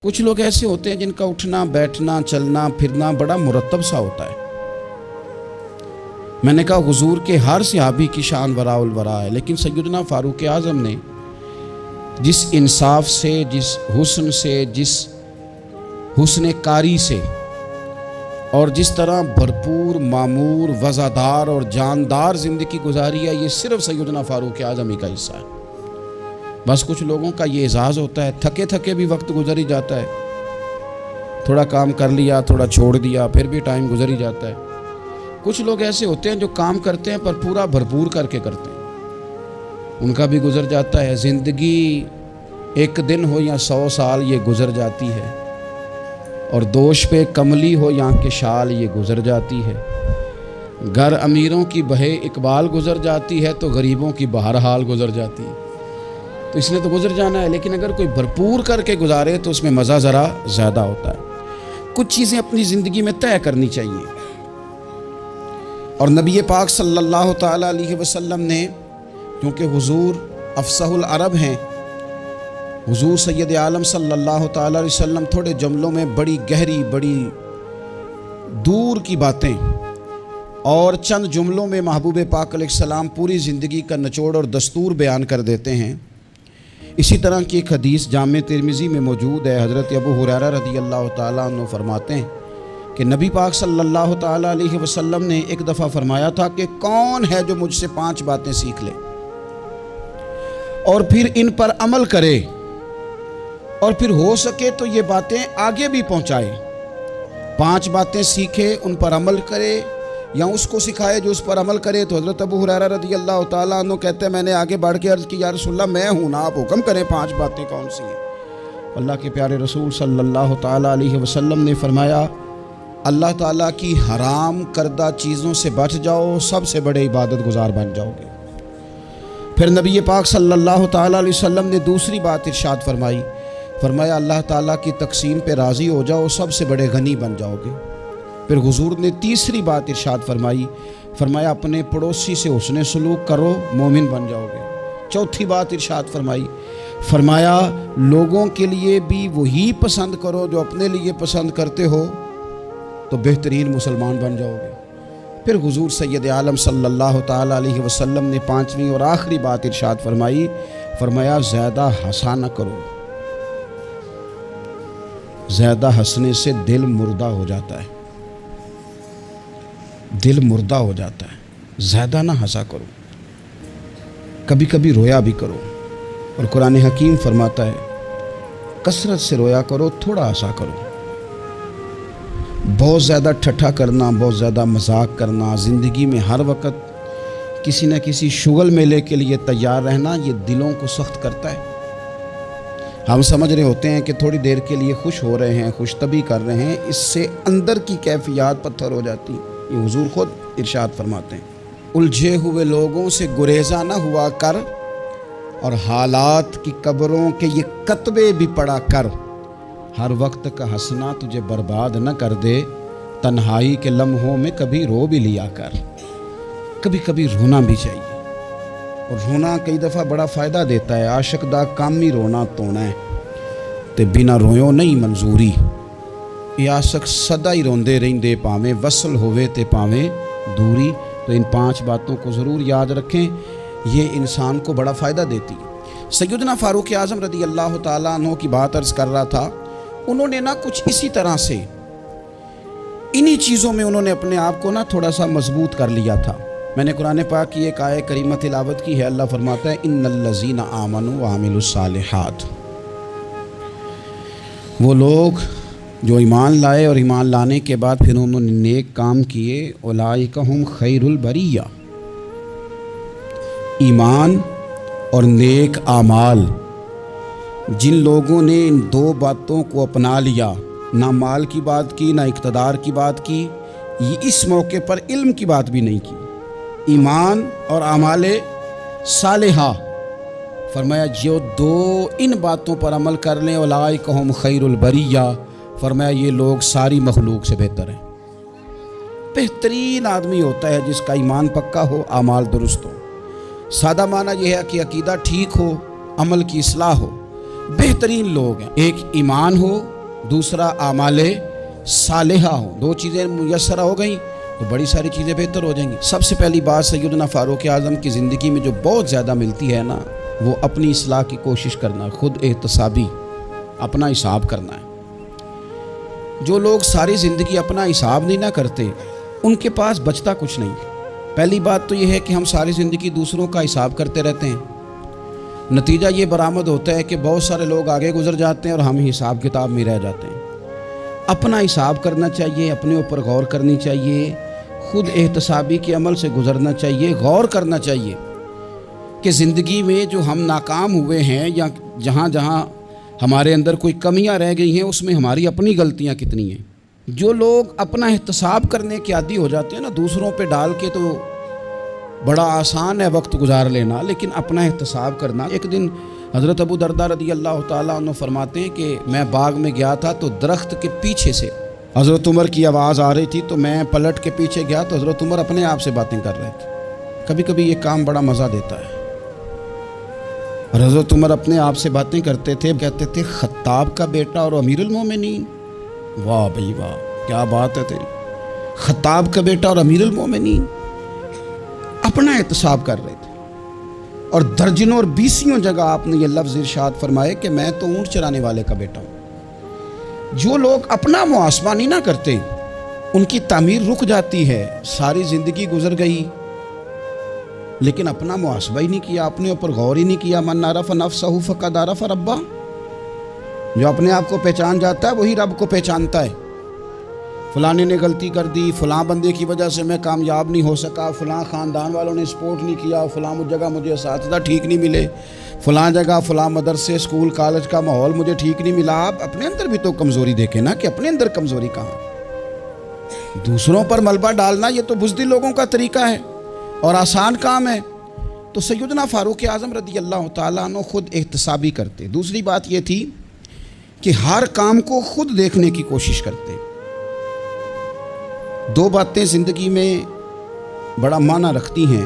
کچھ لوگ ایسے ہوتے ہیں جن کا اٹھنا بیٹھنا چلنا پھرنا بڑا مرتب سا ہوتا ہے۔ میں نے کہا حضور کے ہر صحابی کی شان وراء الورا ہے، لیکن سیدنا فاروق اعظم نے جس انصاف سے، جس حسن سے، جس حسن کاری سے اور جس طرح بھرپور معمور وزادار اور جاندار زندگی گزاری ہے، یہ صرف سیدنا فاروق اعظم ہی کا حصہ ہے۔ بس کچھ لوگوں کا یہ اعزاز ہوتا ہے، تھکے تھکے بھی وقت گزر ہی جاتا ہے، تھوڑا کام کر لیا تھوڑا چھوڑ دیا پھر بھی ٹائم گزر ہی جاتا ہے۔ کچھ لوگ ایسے ہوتے ہیں جو کام کرتے ہیں پر پورا بھرپور کر کے کرتے ہیں، ان کا بھی گزر جاتا ہے۔ زندگی ایک دن ہو یا 100 سال یہ گزر جاتی ہے، اور دوش پہ کملی ہو یا کہ شال یہ گزر جاتی ہے۔ گھر امیروں کی بہے اقبال گزر جاتی ہے تو غریبوں کی بہرحال گزر جاتی ہے۔ تو اس نے تو گزر جانا ہے، لیکن اگر کوئی بھرپور کر کے گزارے تو اس میں مزہ ذرا زیادہ ہوتا ہے۔ کچھ چیزیں اپنی زندگی میں طے کرنی چاہیے، اور نبی پاک صلی اللہ تعالیٰ علیہ وسلم نے، کیونکہ حضور افصح العرب ہیں، حضور سید عالم صلی اللہ تعالیٰ علیہ وسلم تھوڑے جملوں میں بڑی گہری بڑی دور کی باتیں اور چند جملوں میں محبوب پاک علیہ السلام پوری زندگی کا نچوڑ اور دستور بیان کر دیتے ہیں۔ اسی طرح کی ایک حدیث جامع ترمذی میں موجود ہے۔ حضرت ابو ہریرہ رضی اللہ تعالیٰ عنہ فرماتے ہیں کہ نبی پاک صلی اللہ تعالیٰ علیہ وسلم نے ایک دفعہ فرمایا تھا کہ کون ہے جو مجھ سے 5 باتیں سیکھ لے اور پھر ان پر عمل کرے، اور پھر ہو سکے تو یہ باتیں آگے بھی پہنچائے۔ 5 باتیں سیکھے، ان پر عمل کرے، یا اس کو سکھائے جو اس پر عمل کرے۔ تو حضرت ابو ہریرہ رضی اللہ تعالیٰ عنہ کہتے ہیں میں نے آگے بڑھ کے عرض کی یا رسول اللہ میں ہوں نا، آپ حکم کریں 5 باتیں کون سی ہیں؟ اللہ کے پیارے رسول صلی اللہ تعالیٰ علیہ وسلم نے فرمایا اللہ تعالیٰ کی حرام کردہ چیزوں سے بچ جاؤ، سب سے بڑے عبادت گزار بن جاؤ گے۔ پھر نبی پاک صلی اللہ تعالیٰ علیہ وسلم نے دوسری بات ارشاد فرمایا اللہ تعالیٰ کی تقسیم پہ راضی ہو جاؤ، سب سے بڑے غنی بن جاؤ گے۔ پھر حضور نے تیسری بات ارشاد فرمایا اپنے پڑوسی سے حسن سلوک کرو، مومن بن جاؤ گے۔ چوتھی بات ارشاد فرمایا لوگوں کے لیے بھی وہی پسند کرو جو اپنے لیے پسند کرتے ہو، تو بہترین مسلمان بن جاؤ گے۔ پھر حضور سید عالم صلی اللہ تعالیٰ علیہ وسلم نے 5ویں اور آخری بات ارشاد فرمایا زیادہ ہنسا نہ کرو، زیادہ ہنسنے سے دل مردہ ہو جاتا ہے، دل مردہ ہو جاتا ہے۔ زیادہ نہ ہنسا کرو، کبھی کبھی رویا بھی کرو، اور قرآن حکیم فرماتا ہے کثرت سے رویا کرو، تھوڑا ہنسا کرو۔ بہت زیادہ ٹھٹھا کرنا، بہت زیادہ مذاق کرنا، زندگی میں ہر وقت کسی نہ کسی شغل میلے کے لیے تیار رہنا، یہ دلوں کو سخت کرتا ہے۔ ہم سمجھ رہے ہوتے ہیں کہ تھوڑی دیر کے لیے خوش ہو رہے ہیں، خوش طبی کر رہے ہیں، اس سے اندر کی کیفیات پتھر ہو جاتی ہیں۔ یہ حضور خود ارشاد فرماتے ہیں الجھے ہوئے لوگوں سے گریزاں نہ ہوا کر، اور حالات کی قبروں کے یہ کتبے بھی پڑھا کر۔ ہر وقت کا ہنسنا تجھے برباد نہ کر دے، تنہائی کے لمحوں میں کبھی رو بھی لیا کر۔ کبھی کبھی رونا بھی چاہیے، اور رونا کئی دفعہ بڑا فائدہ دیتا ہے۔ عاشق دا کامی رونا تونا ہے تے بنا رویوں نہیں منظوری، یہ عاشق سدا ہی روندے رہندے پاویں وصل ہوئے تے پاویں دوری۔ تو ان 5 باتوں کو ضرور یاد رکھیں، یہ انسان کو بڑا فائدہ دیتی ہے۔ سیدنا فاروق اعظم رضی اللہ تعالیٰ عنہ کی بات عرض کر رہا تھا، انہوں نے کچھ اسی طرح سے انہی چیزوں میں انہوں نے اپنے آپ کو تھوڑا سا مضبوط کر لیا تھا۔ میں نے قرآن پاک کی ایک آیت کریمہ تلاوت کی ہے۔ اللہ فرماتا ہے ان الذین آمنوا وعملوا الصالحات، وہ لوگ جو ایمان لائے اور ایمان لانے کے بعد پھر انہوں نے نیک کام کیے، اولئک ہم خیر البریہ۔ ایمان اور نیک اعمال، جن لوگوں نے ان 2 باتوں کو اپنا لیا، نہ مال کی بات کی نہ اقتدار کی بات کی، یہ اس موقع پر علم کی بات بھی نہیں کی، ایمان اور اعمال صالحہ، فرمایا جو 2 ان باتوں پر عمل کر لیں اولئک ہم خیر البریہ، فرمایا یہ لوگ ساری مخلوق سے بہتر ہیں۔ بہترین آدمی ہوتا ہے جس کا ایمان پکا ہو، اعمال درست ہو۔ سادہ معنی یہ ہے کہ عقیدہ ٹھیک ہو، عمل کی اصلاح ہو، بہترین لوگ ہیں، ایک ایمان ہو، دوسرا اعمال صالحہ ہو، دو چیزیں میسر ہو گئیں تو بڑی ساری چیزیں بہتر ہو جائیں گی۔ سب سے پہلی بات سیدنا فاروق اعظم کی زندگی میں جو بہت زیادہ ملتی ہے نا، وہ اپنی اصلاح کی کوشش کرنا، خود احتسابی، اپنا حساب کرنا ہے۔ جو لوگ ساری زندگی اپنا حساب نہیں نہ کرتے ان کے پاس بچتا کچھ نہیں۔ پہلی بات تو یہ ہے کہ ہم ساری زندگی دوسروں کا حساب کرتے رہتے ہیں، نتیجہ یہ برآمد ہوتا ہے کہ بہت سارے لوگ آگے گزر جاتے ہیں اور ہم حساب کتاب میں رہ جاتے ہیں۔ اپنا حساب کرنا چاہیے، اپنے اوپر غور کرنی چاہیے، خود احتسابی کے عمل سے گزرنا چاہیے، غور کرنا چاہیے کہ زندگی میں جو ہم ناکام ہوئے ہیں یا جہاں جہاں ہمارے اندر کوئی کمیاں رہ گئی ہیں اس میں ہماری اپنی غلطیاں کتنی ہیں۔ جو لوگ اپنا احتساب کرنے کے عادی ہو جاتے ہیں نا، دوسروں پہ ڈال کے تو بڑا آسان ہے وقت گزار لینا، لیکن اپنا احتساب کرنا۔ ایک دن حضرت ابو درداء رضی اللہ تعالیٰ عنہ فرماتے ہیں کہ میں باغ میں گیا تھا تو درخت کے پیچھے سے حضرت عمر کی آواز آ رہی تھی، تو میں پلٹ کے پیچھے گیا تو حضرت عمر اپنے آپ سے باتیں کر رہے تھے۔ کبھی کبھی یہ کام بڑا مزہ دیتا ہے، اور حضرت عمر اپنے آپ سے باتیں کرتے تھے، کہتے تھے خطاب کا بیٹا اور امیر المومنین، واہ بھائی واہ، کیا بات ہے تیری، خطاب کا بیٹا اور امیر المومنین۔ اپنا احتساب کر رہے تھے، اور درجنوں اور بیسیوں جگہ آپ نے یہ لفظ ارشاد فرمائے کہ میں تو اونٹ چرانے والے کا بیٹا ہوں۔ جو لوگ اپنا محاسبہ نہیں نہ کرتے ان کی تعمیر رک جاتی ہے، ساری زندگی گزر گئی لیکن اپنا محاسبہ ہی نہیں کیا، اپنے اوپر غور ہی نہیں کیا۔ من عرف نفسہ فقد عرف ربہ، جو اپنے آپ کو پہچان جاتا ہے وہی رب کو پہچانتا ہے۔ فلانے نے غلطی کر دی، فلاں بندے کی وجہ سے میں کامیاب نہیں ہو سکا، فلاں خاندان والوں نے سپورٹ نہیں کیا، فلاں جگہ مجھے اساتذہ ٹھیک نہیں ملے، فلاں جگہ فلاں مدرسے اسکول کالج کا ماحول مجھے ٹھیک نہیں ملا۔ آپ اپنے اندر بھی تو کمزوری دیکھیں نا کہ اپنے اندر کمزوری کہاں۔ دوسروں پر ملبہ ڈالنا یہ تو بزدل لوگوں کا طریقہ ہے اور آسان کام ہے۔ تو سیدنا فاروق اعظم رضی اللہ تعالیٰ عنہ خود احتسابی کرتے۔ دوسری بات یہ تھی کہ ہر کام کو خود دیکھنے کی کوشش کرتے۔ دو باتیں زندگی میں بڑا معنی رکھتی ہیں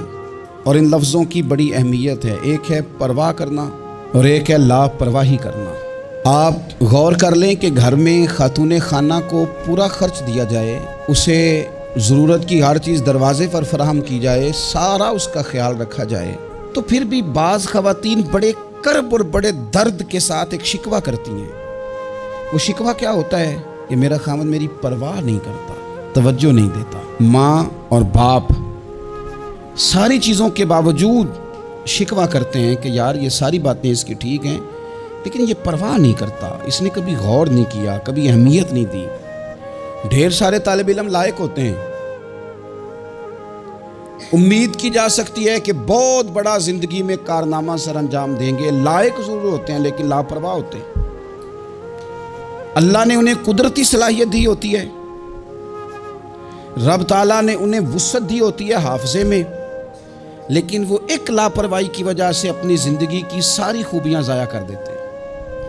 اور ان لفظوں کی بڑی اہمیت ہے، ایک ہے پرواہ کرنا اور ایک ہے لاپرواہی کرنا۔ آپ غور کر لیں کہ گھر میں خاتون خانہ کو پورا خرچ دیا جائے، اسے ضرورت کی ہر چیز دروازے پر فراہم کی جائے، سارا اس کا خیال رکھا جائے، تو پھر بھی بعض خواتین بڑے کرب اور بڑے درد کے ساتھ ایک شکوہ کرتی ہیں۔ وہ شکوہ کیا ہوتا ہے کہ میرا خاوند میری پرواہ نہیں کرتا، توجہ نہیں دیتا۔ ماں اور باپ ساری چیزوں کے باوجود شکوہ کرتے ہیں کہ یار یہ ساری باتیں اس کی ٹھیک ہیں لیکن یہ پرواہ نہیں کرتا، اس نے کبھی غور نہیں کیا، کبھی اہمیت نہیں دی۔ ڈھیر سارے طالب علم لائق ہوتے ہیں، امید کی جا سکتی ہے کہ بہت بڑا زندگی میں کارنامہ سر انجام دیں گے، لائق ضرور ہوتے ہیں لیکن لاپرواہ ہوتے ہیں۔ اللہ نے انہیں قدرتی صلاحیت دی ہوتی ہے، رب تعالیٰ نے انہیں وسعت دی ہوتی ہے حافظے میں، لیکن وہ ایک لاپرواہی کی وجہ سے اپنی زندگی کی ساری خوبیاں ضائع کر دیتے،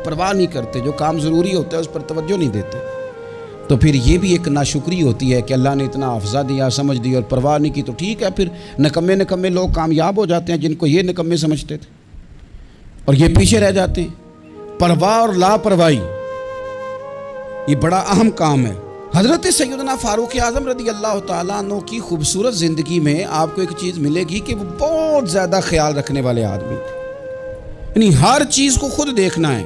پرواہ نہیں کرتے، جو کام ضروری ہوتا ہے اس پر توجہ نہیں دیتے۔ تو پھر یہ بھی ایک ناشکری ہوتی ہے کہ اللہ نے اتنا حافظہ دیا، سمجھ دی اور پرواہ نہیں کی، تو ٹھیک ہے پھر نکمے لوگ کامیاب ہو جاتے ہیں جن کو یہ نکمے سمجھتے تھے، اور یہ پیچھے رہ جاتے ہیں۔ پرواہ اور لاپرواہی یہ بڑا اہم کام ہے۔ حضرت سیدنا فاروق اعظم رضی اللہ تعالیٰ عنہ کی خوبصورت زندگی میں آپ کو ایک چیز ملے گی کہ وہ بہت زیادہ خیال رکھنے والے آدمی تھے، یعنی ہر چیز کو خود دیکھنا ہے۔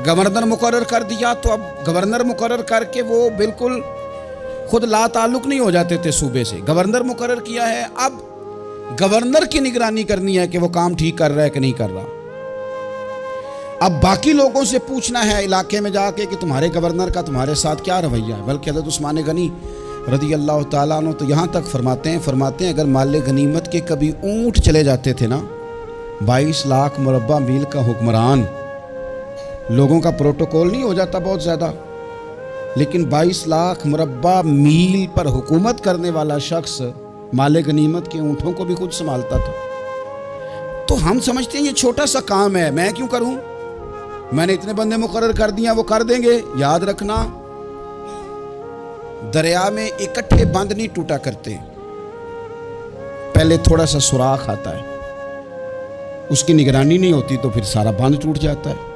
گورنر مقرر کر دیا تو اب گورنر مقرر کر کے وہ بالکل خود لا تعلق نہیں ہو جاتے تھے صوبے سے۔ گورنر مقرر کیا ہے، اب گورنر کی نگرانی کرنی ہے کہ وہ کام ٹھیک کر رہا ہے کہ نہیں کر رہا۔ اب باقی لوگوں سے پوچھنا ہے علاقے میں جا کے کہ تمہارے گورنر کا تمہارے ساتھ کیا رویہ ہے۔ بلکہ حضرت عثمان غنی رضی اللہ تعالیٰ عنہ تو یہاں تک فرماتے ہیں اگر مال غنیمت کے کبھی اونٹ چلے جاتے تھے نا، 22 لاکھ مربع میل کا حکمران، لوگوں کا پروٹوکول نہیں ہو جاتا بہت زیادہ، لیکن 22 لاکھ مربع میل پر حکومت کرنے والا شخص مال غنیمت کے اونٹوں کو بھی خود سنبھالتا تھا۔ تو ہم سمجھتے ہیں یہ چھوٹا سا کام ہے، میں کیوں کروں، میں نے اتنے بندے مقرر کر دیا وہ کر دیں گے۔ یاد رکھنا، دریا میں اکٹھے بند نہیں ٹوٹا کرتے، پہلے تھوڑا سا سوراخ آتا ہے، اس کی نگرانی نہیں ہوتی تو پھر سارا بند ٹوٹ جاتا ہے۔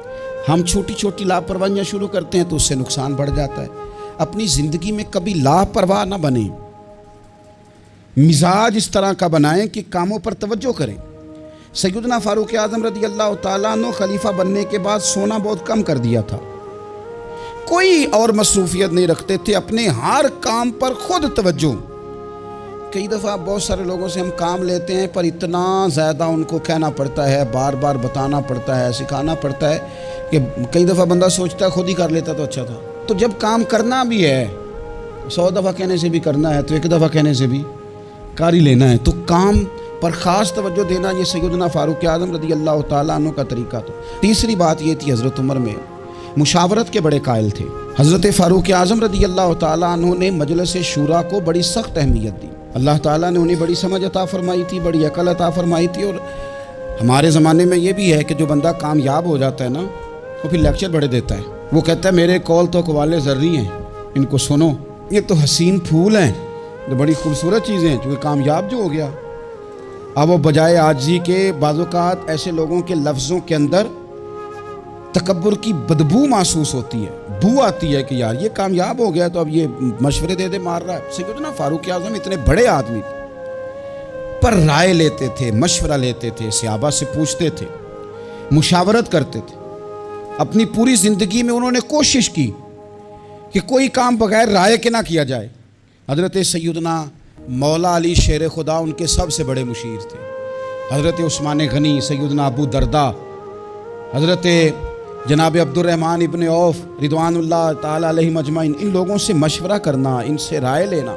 ہم چھوٹی چھوٹی لاپرواہیاں شروع کرتے ہیں تو اس سے نقصان بڑھ جاتا ہے۔ اپنی زندگی میں کبھی لاپرواہ نہ بنیں، مزاج اس طرح کا بنائیں کہ کاموں پر توجہ کریں۔ سیدنا فاروق اعظم رضی اللہ تعالیٰ عنہ خلیفہ بننے کے بعد سونا بہت کم کر دیا تھا، کوئی اور مصروفیت نہیں رکھتے تھے، اپنے ہر کام پر خود توجہ۔ کئی دفعہ بہت سارے لوگوں سے ہم کام لیتے ہیں پر اتنا زیادہ ان کو کہنا پڑتا ہے، بار بار بتانا پڑتا ہے، سکھانا پڑتا ہے کہ کئی دفعہ بندہ سوچتا ہے خود ہی کر لیتا تو اچھا تھا۔ تو جب کام کرنا بھی ہے، 100 دفعہ کہنے سے بھی کرنا ہے تو ایک دفعہ کہنے سے بھی کر ہی لینا ہے۔ تو کام پر خاص توجہ دینا یہ سیدنا فاروق اعظم رضی اللہ تعالیٰ عنہ کا طریقہ تھا۔ تیسری بات یہ تھی، حضرت عمر میں مشاورت کے بڑے قائل تھے۔ حضرت فاروق اعظم رضی اللہ تعالیٰ عنہ نے مجلس شورا کو بڑی سخت اہمیت دی۔ اللہ تعالیٰ نے انہیں بڑی سمجھ عطا فرمائی تھی، بڑی عقل عطا فرمائی تھی۔ اور ہمارے زمانے میں یہ بھی ہے کہ جو بندہ کامیاب ہو جاتا ہے نا، وہ پھر لیکچر بڑے دیتا ہے، وہ کہتا ہے میرے قول تو قوال ذری ہیں، ان کو سنو، یہ تو حسین پھول ہیں، تو بڑی خوبصورت چیزیں ہیں، چونکہ کامیاب جو ہو گیا۔ اب وہ بجائے عاجزی کے بعض اوقات ایسے لوگوں کے لفظوں کے اندر تکبر کی بدبو محسوس ہوتی ہے، بو آتی ہے کہ یار یہ کامیاب ہو گیا تو اب یہ مشورے دے دے مار رہا ہے۔ سیدنا فاروق اعظم اتنے بڑے آدمی پر رائے لیتے تھے، مشورہ لیتے تھے، صحابہ سے پوچھتے تھے، مشاورت کرتے تھے۔ اپنی پوری زندگی میں انہوں نے کوشش کی کہ کوئی کام بغیر رائے کے نہ کیا جائے۔ حضرت سیدنا مولا علی شیر خدا ان کے سب سے بڑے مشیر تھے، حضرت عثمان غنی، سیدنا ابو درداء، حضرت جناب عبد الرحمن ابن عوف رضوان اللہ تعالیٰ علیہ اجمعین، ان لوگوں سے مشورہ کرنا، ان سے رائے لینا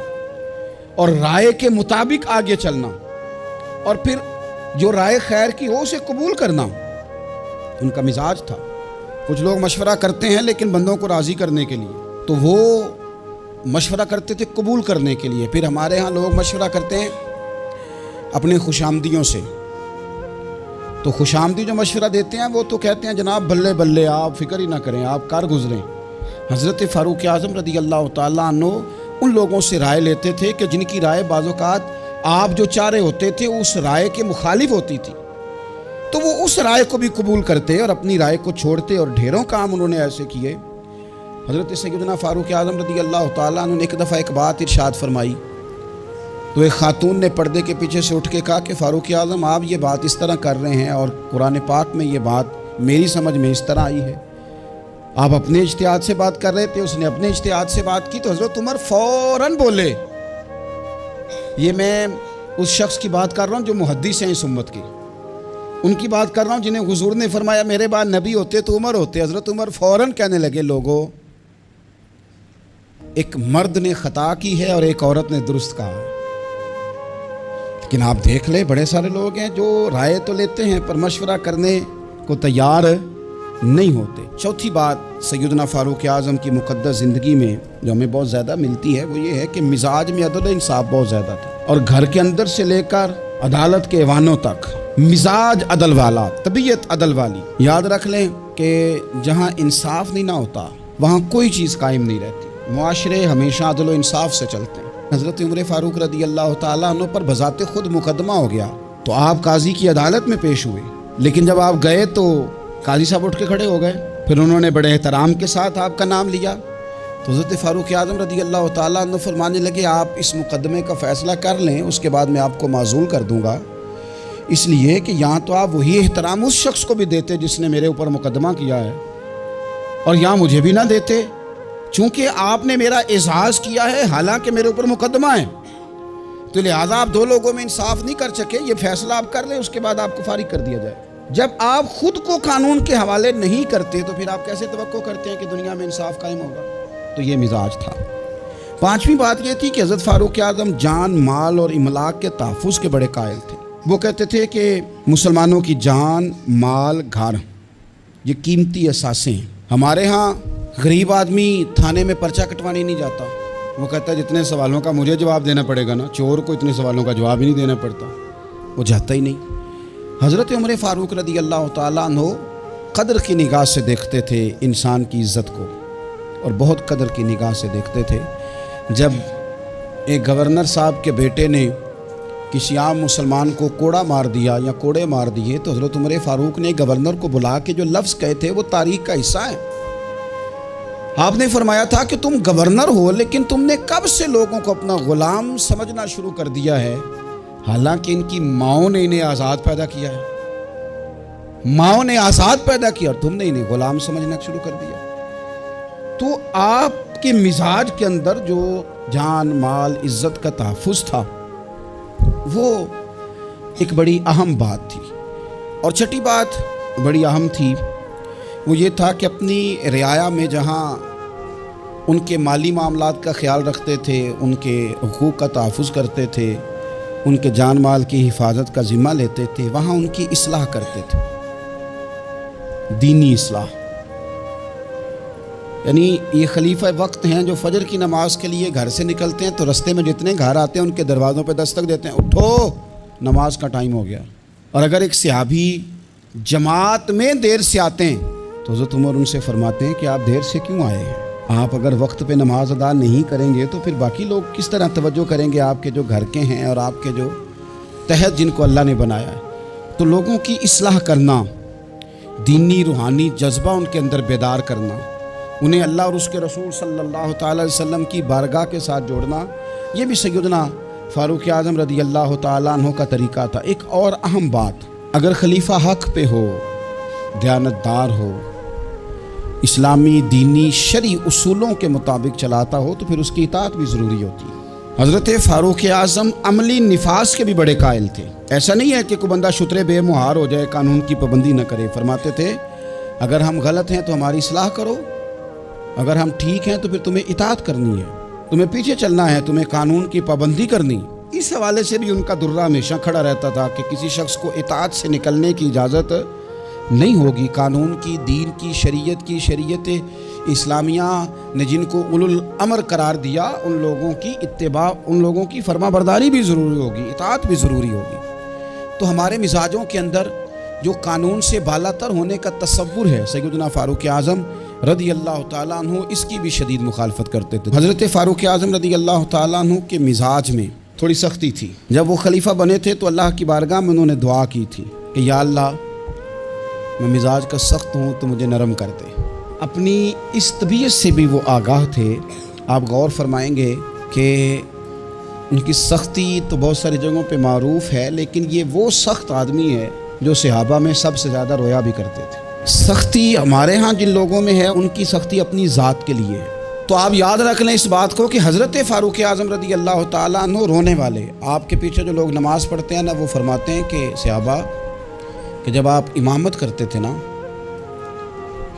اور رائے کے مطابق آگے چلنا، اور پھر جو رائے خیر کی ہو اسے قبول کرنا ان کا مزاج تھا۔ کچھ لوگ مشورہ کرتے ہیں لیکن بندوں کو راضی کرنے کے لیے، تو وہ مشورہ کرتے تھے قبول کرنے کے لیے۔ پھر ہمارے ہاں لوگ مشورہ کرتے ہیں اپنے خوش آمدیوں سے، تو خوش آمدی جو مشورہ دیتے ہیں وہ تو کہتے ہیں جناب بلے بلے، آپ فکر ہی نہ کریں، آپ کر گزریں۔ حضرت فاروق اعظم رضی اللہ تعالیٰ عنہ ان لوگوں سے رائے لیتے تھے کہ جن کی رائے بعض اوقات آپ جو چاہ رہے ہوتے تھے اس رائے کے مخالف ہوتی تھی، تو وہ اس رائے کو بھی قبول کرتے اور اپنی رائے کو چھوڑتے، اور ڈھیروں کام انہوں نے ایسے کیے۔ حضرت سیدنا فاروق اعظم رضی اللہ تعالیٰ عنہ نے ایک دفعہ ایک بات ارشاد فرمائی، تو ایک خاتون نے پردے کے پیچھے سے اٹھ کے کہا کہ فاروق اعظم آپ یہ بات اس طرح کر رہے ہیں، اور قرآن پاک میں یہ بات میری سمجھ میں اس طرح آئی ہے، آپ اپنے اجتہاد سے بات کر رہے تھے، اس نے اپنے اجتہاد سے بات کی۔ تو حضرت عمر فوراً بولے، یہ میں اس شخص کی بات کر رہا ہوں جو محدث ہیں اس امت کی، ان کی بات کر رہا ہوں جنہیں حضور نے فرمایا میرے بعد نبی ہوتے تو عمر ہوتے۔ حضرت عمر فوراً کہنے لگے لوگوں، ایک مرد نے خطا کی ہے اور ایک عورت نے درست کہا ہے، لیکن آپ دیکھ لیں بڑے سارے لوگ ہیں جو رائے تو لیتے ہیں پر مشورہ کرنے کو تیار نہیں ہوتے۔ چوتھی بات سیدنا فاروق اعظم کی مقدس زندگی میں جو ہمیں بہت زیادہ ملتی ہے وہ یہ ہے کہ مزاج میں عدل و انصاف بہت زیادہ تھا، اور گھر کے اندر سے لے کر عدالت کے ایوانوں تک مزاج عدل والا، طبیعت عدل والی۔ یاد رکھ لیں کہ جہاں انصاف نہیں نہ ہوتا وہاں کوئی چیز قائم نہیں رہتی، معاشرے ہمیشہ عدل و انصاف سے چلتے ہیں۔ حضرت عمر فاروق رضی اللہ تعالیٰ عنہ پر بذات خود مقدمہ ہو گیا تو آپ قاضی کی عدالت میں پیش ہوئے، لیکن جب آپ گئے تو قاضی صاحب اٹھ کے کھڑے ہو گئے، پھر انہوں نے بڑے احترام کے ساتھ آپ کا نام لیا، تو حضرت فاروق اعظم رضی اللہ تعالیٰ عنہ فرمانے لگے آپ اس مقدمے کا فیصلہ کر لیں، اس کے بعد میں آپ کو معزول کر دوں گا، اس لیے کہ یہاں تو آپ وہی احترام اس شخص کو بھی دیتے جس نے میرے اوپر مقدمہ کیا ہے، اور یہاں مجھے بھی نہ دیتے، چونکہ آپ نے میرا اعزاز کیا ہے حالانکہ میرے اوپر مقدمہ ہے، تو لہٰذا آپ دو لوگوں میں انصاف نہیں کر سکے، یہ فیصلہ آپ کر لیں، اس کے بعد آپ کو فارغ کر دیا جائے۔ جب آپ خود کو قانون کے حوالے نہیں کرتے تو پھر آپ کیسے توقع کرتے ہیں کہ دنیا میں انصاف قائم ہوگا؟ تو یہ مزاج تھا۔ پانچویں بات یہ تھی کہ حضرت فاروق اعظم جان، مال اور املاک کے تحفظ کے بڑے قائل تھے۔ وہ کہتے تھے کہ مسلمانوں کی جان، مال، گھر یہ قیمتی اثاثے ہیں۔ ہمارے ہاں غریب آدمی تھانے میں پرچہ کٹوانے نہیں جاتا، وہ کہتا ہے جتنے سوالوں کا مجھے جواب دینا پڑے گا نا، چور کو اتنے سوالوں کا جواب ہی نہیں دینا پڑتا، وہ جاتا ہی نہیں۔ حضرت عمر فاروق رضی اللہ تعالیٰ عنہ قدر کی نگاہ سے دیکھتے تھے انسان کی عزت کو، اور بہت قدر کی نگاہ سے دیکھتے تھے۔ جب ایک گورنر صاحب کے بیٹے نے کسی عام مسلمان کو کوڑا مار دیا یا کوڑے مار دیے، تو حضرت عمر فاروق نے گورنر کو بلا کے جو لفظ کہے تھے وہ تاریخ کا حصہ ہے۔ آپ نے فرمایا تھا کہ تم گورنر ہو، لیکن تم نے کب سے لوگوں کو اپنا غلام سمجھنا شروع کر دیا ہے، حالانکہ ان کی ماؤں نے انہیں آزاد پیدا کیا ہے، ماؤں نے آزاد پیدا کیا اور تم نے انہیں غلام سمجھنا شروع کر دیا۔ تو آپ کے مزاج کے اندر جو جان مال عزت کا تحفظ تھا وہ ایک بڑی اہم بات تھی۔ اور چھٹی بات بڑی اہم تھی، وہ یہ تھا کہ اپنی رعایا میں جہاں ان کے مالی معاملات کا خیال رکھتے تھے، ان کے حقوق کا تحفظ کرتے تھے، ان کے جان مال کی حفاظت کا ذمہ لیتے تھے، وہاں ان کی اصلاح کرتے تھے، دینی اصلاح۔ یعنی یہ خلیفہ وقت ہیں جو فجر کی نماز کے لیے گھر سے نکلتے ہیں تو رستے میں جتنے گھر آتے ہیں ان کے دروازوں پہ دستک دیتے ہیں، اٹھو نماز کا ٹائم ہو گیا۔ اور اگر ایک صحابی جماعت میں دیر سے آتے ہیں تو حضرت عمر ان سے فرماتے ہیں کہ آپ دیر سے کیوں آئے ہیں؟ آپ اگر وقت پہ نماز ادا نہیں کریں گے تو پھر باقی لوگ کس طرح توجہ کریں گے آپ کے جو گھر کے ہیں اور آپ کے جو تحت جن کو اللہ نے بنایا ہے۔ تو لوگوں کی اصلاح کرنا، دینی روحانی جذبہ ان کے اندر بیدار کرنا، انہیں اللہ اور اس کے رسول صلی اللہ تعالی علیہ وسلم کی بارگاہ کے ساتھ جوڑنا، یہ بھی سیدنا فاروق اعظم رضی اللہ تعالیٰ عنہ کا طریقہ تھا۔ ایک اور اہم بات، اگر خلیفہ حق پہ ہو، دیانتدار ہو، اسلامی دینی شرعی اصولوں کے مطابق چلاتا ہو تو پھر اس کی اطاعت بھی ضروری ہوتی ہے۔ حضرت فاروق اعظم عملی نفاذ کے بھی بڑے قائل تھے۔ ایسا نہیں ہے کہ کوئی بندہ شترے بے مہار ہو جائے، قانون کی پابندی نہ کرے۔ فرماتے تھے اگر ہم غلط ہیں تو ہماری اصلاح کرو، اگر ہم ٹھیک ہیں تو پھر تمہیں اطاعت کرنی ہے، تمہیں پیچھے چلنا ہے، تمہیں قانون کی پابندی کرنی۔ اس حوالے سے بھی ان کا درہ ہمیشہ کھڑا رہتا تھا کہ کسی شخص کو اطاعت سے نکلنے کی اجازت نہیں ہوگی۔ قانون کی، دین کی، شریعت اسلامیہ نے جن کو اولو الامر قرار دیا، ان لوگوں کی اتباع، ان لوگوں کی فرما برداری بھی ضروری ہوگی، اطاعت بھی ضروری ہوگی۔ تو ہمارے مزاجوں کے اندر جو قانون سے بالا تر ہونے کا تصور ہے، سیدنا فاروق اعظم رضی اللہ تعالیٰ عنہ اس کی بھی شدید مخالفت کرتے تھے۔ حضرت فاروق اعظم رضی اللہ تعالیٰ عنہ کے مزاج میں تھوڑی سختی تھی۔ جب وہ خلیفہ بنے تھے تو اللہ کی بارگاہ میں انہوں نے دعا کی تھی کہ یا اللہ میں مزاج کا سخت ہوں تو مجھے نرم کر دے۔ اپنی اس طبیعت سے بھی وہ آگاہ تھے۔ آپ غور فرمائیں گے کہ ان کی سختی تو بہت ساری جگہوں پہ معروف ہے، لیکن یہ وہ سخت آدمی ہے جو صحابہ میں سب سے زیادہ رویا بھی کرتے تھے۔ سختی ہمارے ہاں جن لوگوں میں ہے ان کی سختی اپنی ذات کے لیے ہے۔ تو آپ یاد رکھ لیں اس بات کو کہ حضرت فاروق اعظم رضی اللہ تعالیٰ عنہ رونے والے، آپ کے پیچھے جو لوگ نماز پڑھتے ہیں نا، وہ فرماتے ہیں کہ صحابہ کہ جب آپ امامت کرتے تھے نا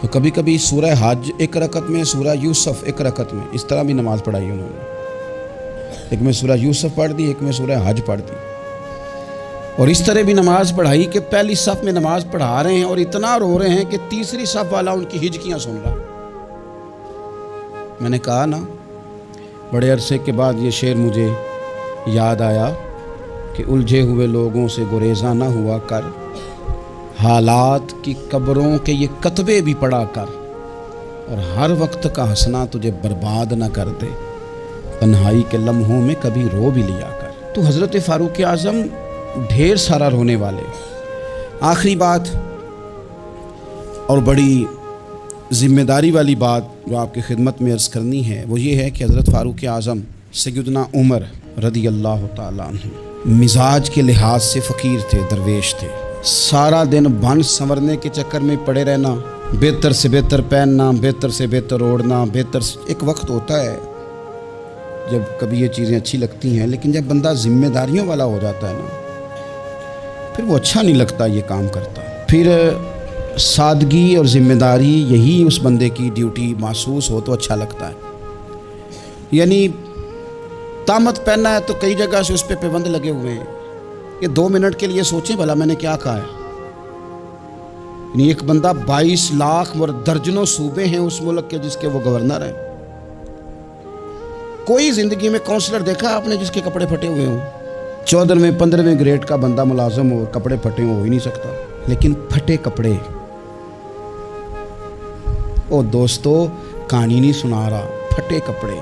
تو کبھی کبھی سورہ حج ایک رکعت میں، سورہ یوسف ایک رکعت میں، اس طرح بھی نماز پڑھائی انہوں نے۔ ایک میں سورہ یوسف پڑھ دی، ایک میں سورہ حج پڑھ دی، اور اس طرح بھی نماز پڑھائی کہ پہلی صف میں نماز پڑھا رہے ہیں اور اتنا رو رہے ہیں کہ تیسری صف والا ان کی ہجکیاں سن رہا۔ میں نے کہا نا، بڑے عرصے کے بعد یہ شعر مجھے یاد آیا کہ الجھے ہوئے لوگوں سے گریزاں نہ ہوا کر، حالات کی قبروں کے یہ کتبے بھی پڑھا کر، اور ہر وقت کا ہنسنا تجھے برباد نہ کر دے، تنہائی کے لمحوں میں کبھی رو بھی لیا کر۔ تو حضرت فاروق اعظم ڈھیر سارا رونے والے۔ آخری بات اور بڑی ذمہ داری والی بات جو آپ کی خدمت میں عرض کرنی ہے وہ یہ ہے کہ حضرت فاروق اعظم سیدنا عمر رضی اللہ تعالیٰ عنہ مزاج کے لحاظ سے فقیر تھے، درویش تھے۔ سارا دن بن سنورنے کے چکر میں پڑے رہنا، بہتر سے بہتر پہننا، بہتر سے بہتر اوڑھنا، ایک وقت ہوتا ہے جب کبھی یہ چیزیں اچھی لگتی ہیں، لیکن جب بندہ ذمہ داریوں والا ہو جاتا ہے نا پھر وہ اچھا نہیں لگتا یہ کام کرتا۔ پھر سادگی اور ذمہ داری یہی اس بندے کی ڈیوٹی محسوس ہو تو اچھا لگتا ہے۔ یعنی طامت پہننا ہے تو کئی جگہ سے اس پہ پابند لگے ہوئے ہیں کہ 2 منٹ کے لیے سوچیں بھلا میں نے کیا کہا ہے۔ یعنی ایک بندہ 22 لاکھ اور درجنوں صوبے ہیں اس ملک کے جس کے وہ گورنر ہیں۔ کوئی زندگی میں کونسلر دیکھا آپ نے جس کے کپڑے پھٹے ہوئے ہوں؟ 14ویں 15ویں گریڈ کا بندہ ملازم ہو، کپڑے پھٹے ہو ہی نہیں سکتا۔ لیکن پھٹے کپڑے، او دوستو کہانی نہیں سنا رہا، پھٹے کپڑے،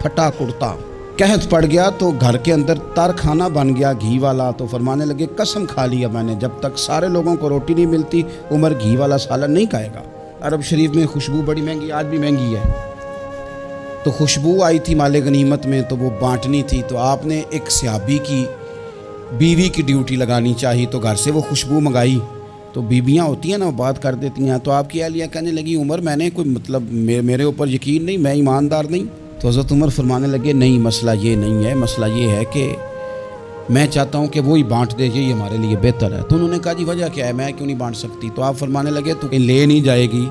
پھٹا کرتا، قحط پڑ گیا تو گھر کے اندر تر کھانا بن گیا گھی والا، تو فرمانے لگے قسم کھا لیا میں نے، جب تک سارے لوگوں کو روٹی نہیں ملتی عمر گھی والا سالن نہیں کھائے گا۔ عرب شریف میں خوشبو بڑی مہنگی، آج بھی مہنگی ہے، تو خوشبو آئی تھی مال غنیمت میں، تو وہ بانٹنی تھی، تو آپ نے ایک صحابی کی بیوی کی ڈیوٹی لگانی چاہی، تو گھر سے وہ خوشبو منگائی، تو بیویاں ہوتی ہیں نا وہ بات کر دیتی ہیں، تو آپ کی اہلیہ کہنے لگی عمر میں نے کوئی مطلب میرے اوپر یقین نہیں، میں ایماندار نہیں، تو حضرت عمر فرمانے لگے نہیں مسئلہ یہ نہیں ہے، مسئلہ یہ ہے کہ میں چاہتا ہوں کہ وہی بانٹ دے، یہ ہمارے لیے بہتر ہے۔ تو انہوں نے کہا جی وجہ کیا ہے، میں کیوں نہیں بانٹ سکتی؟ تو آپ فرمانے لگے تو لے نہیں جائے گی،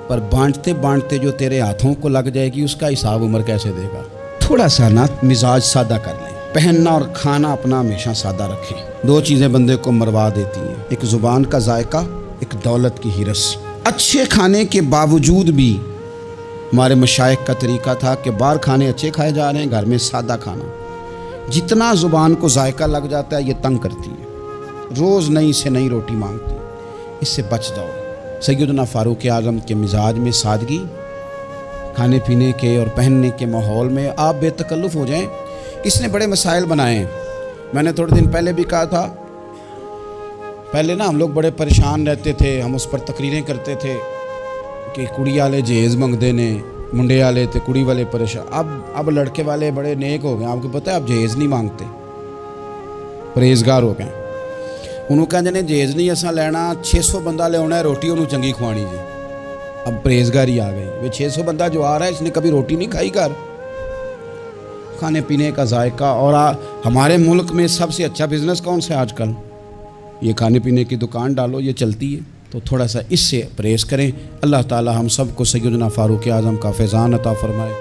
پر بانٹتے بانٹتے جو تیرے ہاتھوں کو لگ جائے گی اس کا حساب عمر کیسے دے گا؟ تھوڑا سا نا مزاج سادہ کر لیں، پہننا اور کھانا اپنا ہمیشہ سادہ رکھیں، دو چیزیں بندے کو مروا دیتی ہیں، ایک زبان کا ذائقہ، ایک دولت کی ہرس۔ اچھے کھانے کے باوجود بھی ہمارے مشائخ کا طریقہ تھا کہ باہر کھانے اچھے کھائے جا رہے ہیں، گھر میں سادہ کھانا، جتنا زبان کو ذائقہ لگ جاتا ہے یہ تنگ کرتی ہے، روز نئی سے نئی روٹی مانگتی ہے، اس سے بچ جاؤ۔ سیدنا فاروق اعظم کے مزاج میں سادگی، کھانے پینے کے اور پہننے کے ماحول میں آپ بے تکلف ہو جائیں۔ اس نے بڑے مسائل بنائے ہیں، میں نے تھوڑے دن پہلے بھی کہا تھا، پہلے نا ہم لوگ بڑے پریشان رہتے تھے، ہم اس پر تقریریں کرتے تھے کہ کڑی والے جہیز منگتے نے، منڈے والے تے کڑی والے پریشان۔ اب لڑکے والے بڑے نیک ہو گئے، آپ کو پتہ ہے اب جہیز نہیں مانگتے، پرہیزگار ہو گئے۔ انہوں کہتے ہیں جہیز نہیں اساں لینا، 600 بندہ لے آنا ہے، روٹی انہوں چنگی کھوانی جی، اب پرہیزگاری آ گئی، وہ 600 بندہ جو آ رہا ہے اس نے کبھی روٹی نہیں کھائی گھر۔ کھانے پینے کا ذائقہ، اور ہمارے ملک میں سب سے اچھا بزنس کون سا ہے آج کل؟ یہ کھانے پینے کی دکان ڈالو، یہ چلتی ہے، تو تھوڑا سا اس سے پرہیز کریں۔ اللہ تعالی ہم سب کو سیدنا فاروق اعظم کا فیضان عطا فرمائے۔